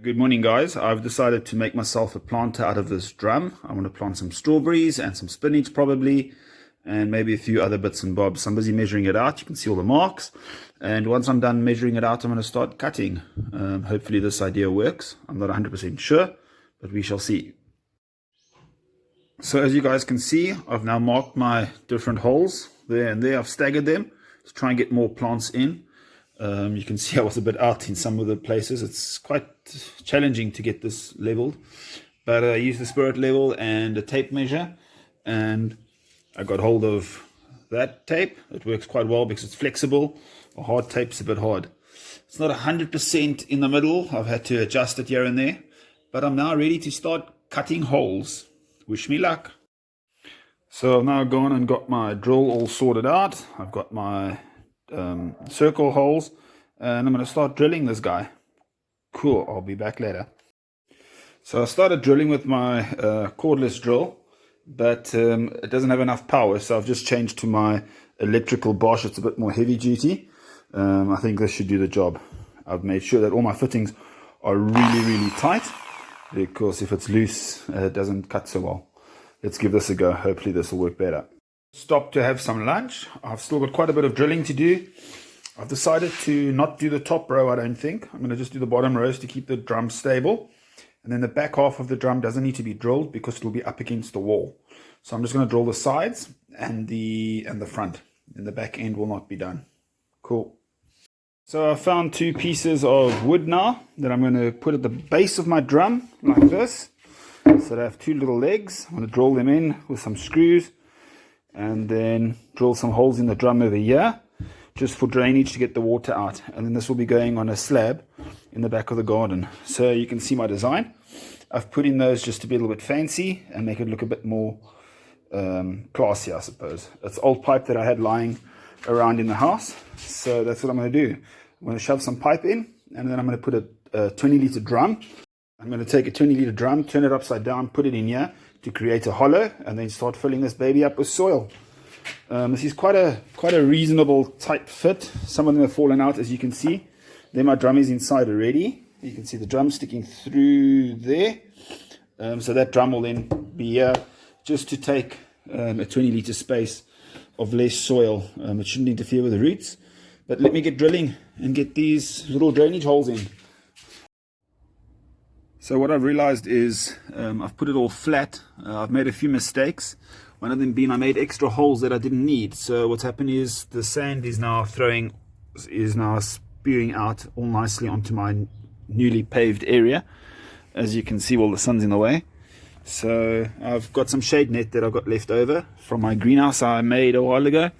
Good morning, guys. I've decided to make myself a planter out of this drum. I want to plant some strawberries and some spinach probably, and maybe a few other bits and bobs. I'm busy measuring it out. You can see all the marks. And once I'm done measuring it out, I'm going to start cutting. Hopefully this idea works. I'm not 100% sure, but we shall see. So as you guys can see, I've now marked my different holes there and there. I've staggered them to try and get more plants in. You can see I was a bit out in some of the places. It's quite challenging to get this leveled, but I used the spirit level and a tape measure, and I got hold of that tape. It works quite well because it's flexible. A hard tape's a bit hard. It's not 100% in the middle. I've had to adjust it here and there, but I'm now ready to start cutting holes. Wish me luck. So I've now gone and got my drill all sorted out. I've got my circle holes, and I'm going to start drilling this guy. Cool, I'll be back later. So I started drilling with my cordless drill, but it doesn't have enough power, so I've just changed to my electrical Bosch. It's a bit more heavy duty. I think this should do the job. I've made sure that all my fittings are really tight, because if it's loose it doesn't cut so well. Let's give this a go. Hopefully this will work better. Stopped to have some lunch. I've still got quite a bit of drilling to do. I've decided to not do the top row, I don't think. I'm going to just do the bottom rows to keep the drum stable. And then the back half of the drum doesn't need to be drilled because it'll be up against the wall. So I'm just going to drill the sides and the front. And the back end will not be done. Cool. So I found two pieces of wood now that I'm going to put at the base of my drum like this. So I have two little legs. I'm going to drill them in with some screws, and then drill some holes in the drum over here just for drainage to get the water out. And then this will be going on a slab in the back of the garden. So you can see my design. I've put in those just to be a little bit fancy and make it look a bit more classy, I suppose. It's old pipe that I had lying around in the house, so that's what I'm going to do. I'm going to shove some pipe in, and then I'm going to put a 20-litre drum. I'm going to take a 20-litre drum, turn it upside down, put it in here to create a hollow, and then start filling this baby up with soil. This is quite a reasonable tight fit. Some of them have fallen out, as you can see. Then my drum is inside already. You can see the drum sticking through there. So that drum will then be here just to take a 20-litre space of less soil. It shouldn't interfere with the roots. But let me get drilling and get these little drainage holes in. So what I've realized is I've put it all flat. I've made a few mistakes. One of them being I made extra holes that I didn't need. So what's happened is the sand is now spewing out all nicely onto my newly paved area. As you can see, all the sun's in the way. So I've got some shade net that I've got left over from my greenhouse I made a while ago.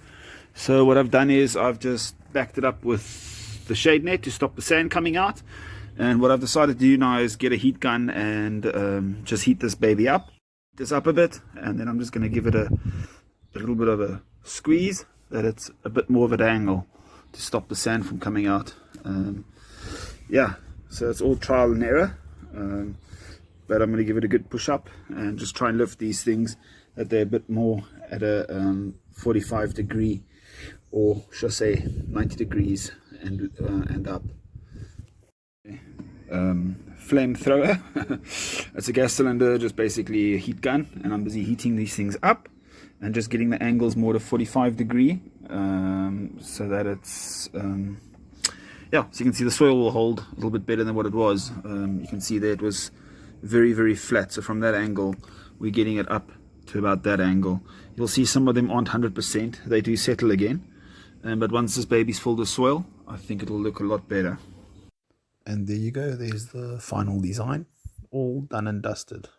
So what I've done is I've just backed it up with the shade net to stop the sand coming out. And what I've decided to do now is get a heat gun and just heat this baby up. This up a bit, and then I'm just going to give it a little bit of a squeeze, that it's a bit more of an angle to stop the sand from coming out. Yeah, so it's all trial and error, but I'm going to give it a good push up and just try and lift these things that they're a bit more at a 45 degree, or should I say 90 degrees and up. Flamethrower. It's a gas cylinder, just basically a heat gun, and I'm busy heating these things up and just getting the angles more to 45 degree, so that it's yeah, so you can see the soil will hold a little bit better than what it was. You can see there it was very flat, so from that angle we're getting it up to about that angle. You'll see some of them aren't 100%, they do settle again, but once this baby's filled with soil, I think it'll look a lot better. And there you go, there's the final design, all done and dusted.